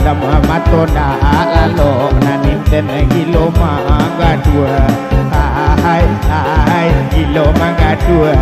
sama matona lalo naninten gilo mangga dua hai gilo mangga dua.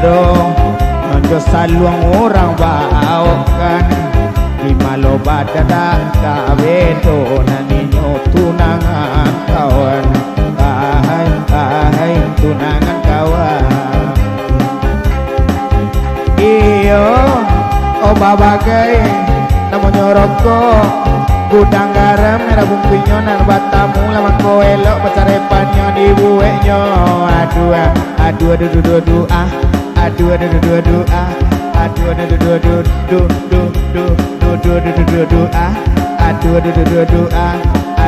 Nonjo saluang orang baokan di malo badada kawedo naninyo tunangan kawan hai tunangan kawan. Iyo oh babagai namanya rokok gudang garam merah bumbunya nan batamu lamang koelok pacarepannya di bueknya. Aduh aduh aduh aduh aduh ah aduh aduh aduh aduh ah aduh aduh aduh aduh aduh ah aduh aduh aduh aduh ah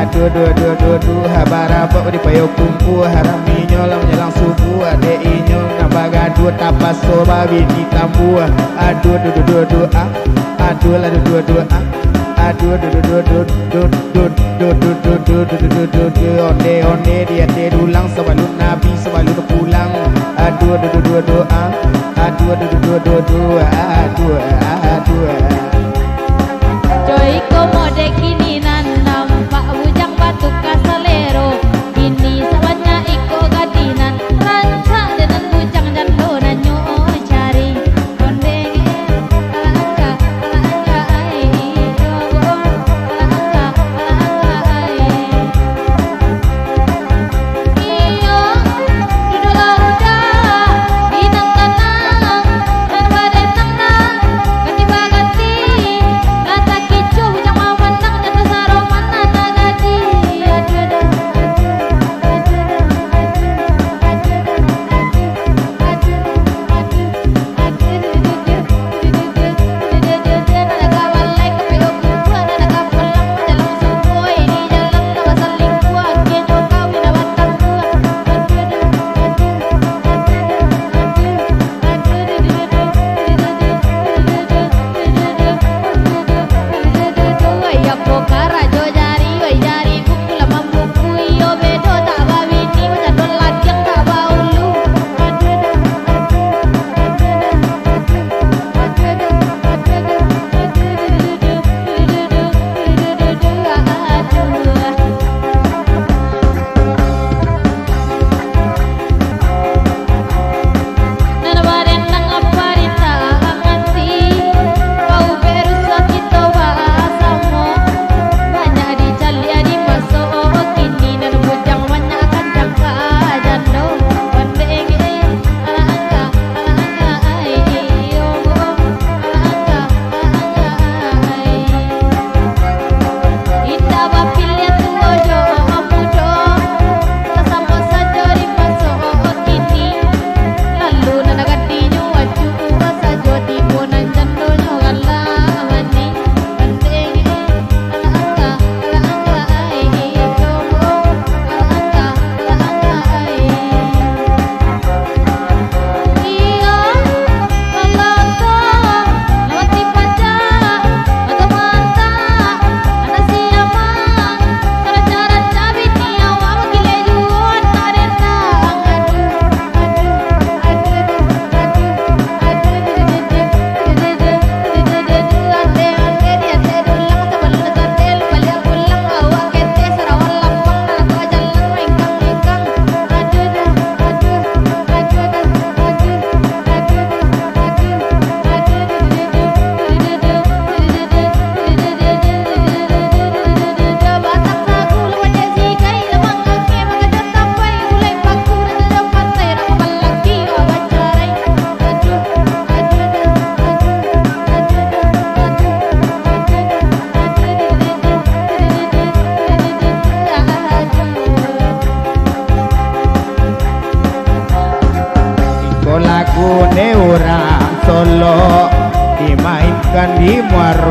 aduh aduh aduh aduh aduh habarabak di payo kumpu haraminya lam menjelang subuh adeinyo nabaga dua tapas soba bini tambu aduh aduh aduh aduh ah aduh aduh aduh aduh ah aduh aduh aduh aduh onde onde dia terulang sebelum nabi sebelum pulang. Aduh aduh aduh aduh ah aduh aduh aduh aduh aduh aduh Joy komode kini nan nampak bujang batu kasalero ini sawatnya iko gadinan ranca dengan bujang dan dona nyo cari kondeng kalangka ai kalangka ai iyo dudola udah binang tanang dan badan tanang ganti bagati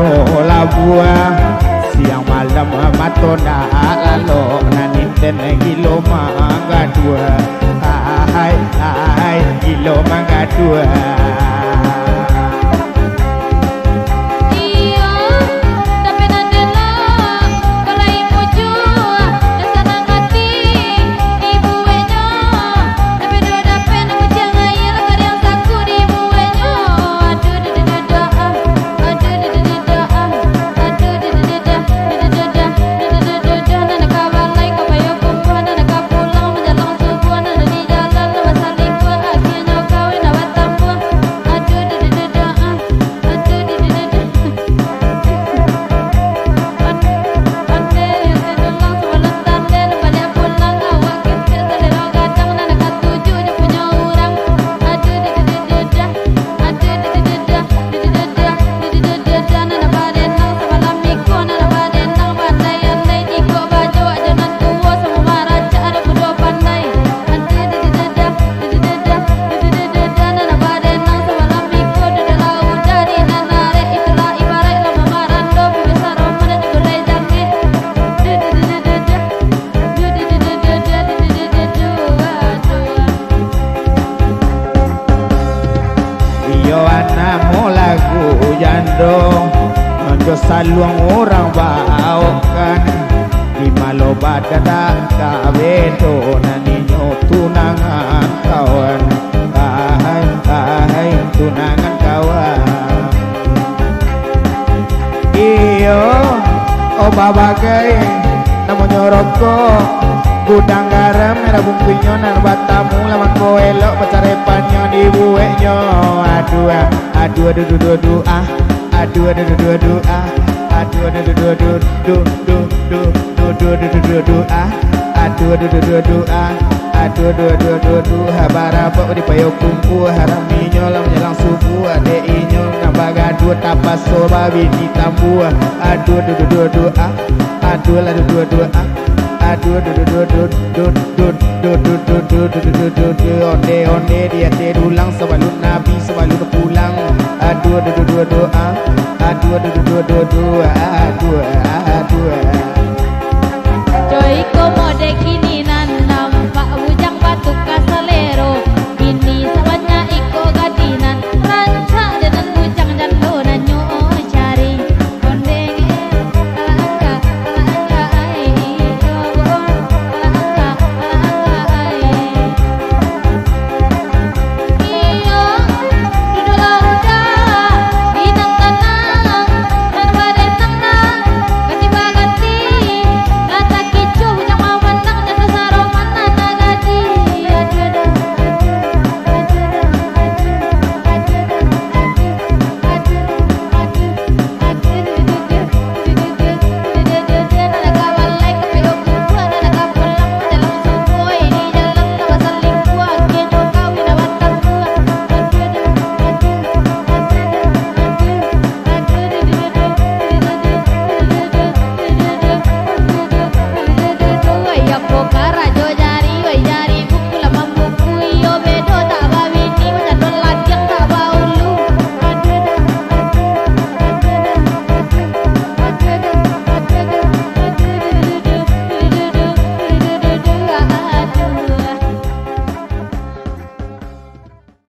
mola buah siang malam matona lalo naniten gilo mangga dua hai gilo mangga dua Iya, tapi nanti lah kalau ibu jua dasar hati ibu enyo, tapi dua dapat aku jangan yang kadang saku di ibu enyo. Aduh dah, nana kabalai kabayo kumpulan nana kapulang menjalang subuh nana di jalan lepas selingkuh akhirnya kawin awat tambah. Aduh Yo anamu lagu jando Nonjo saluang orang bawakan Di malo badada kabeto Naninyo tunangan kawan Hai tunangan kawan Iyo oh babagai namanya rokok gudang garam merah bungkunya nan batamu lawan koelok pacarepannya di bueknya aduh aduh aduh aduh aduh ah aduh aduh aduh aduh ah aduh aduh aduh aduh aduh aduh aduh aduh aduh aduh ah aduh aduh aduh aduh ah aduh aduh aduh aduh aduh habarapa di payo kumpu haraminya lam jalang subuh ade inyo nambah gaduh tapas soba bini tambu aduh aduh aduh aduh ah aduh aduh aduh aduh ah aduh aduh aduh aduh aduh aduh aduh onde onde dia terulang sebelum nabi sebelum pulang aduh aduh aduh aduh ah aduh aduh aduh aduh aduh aduh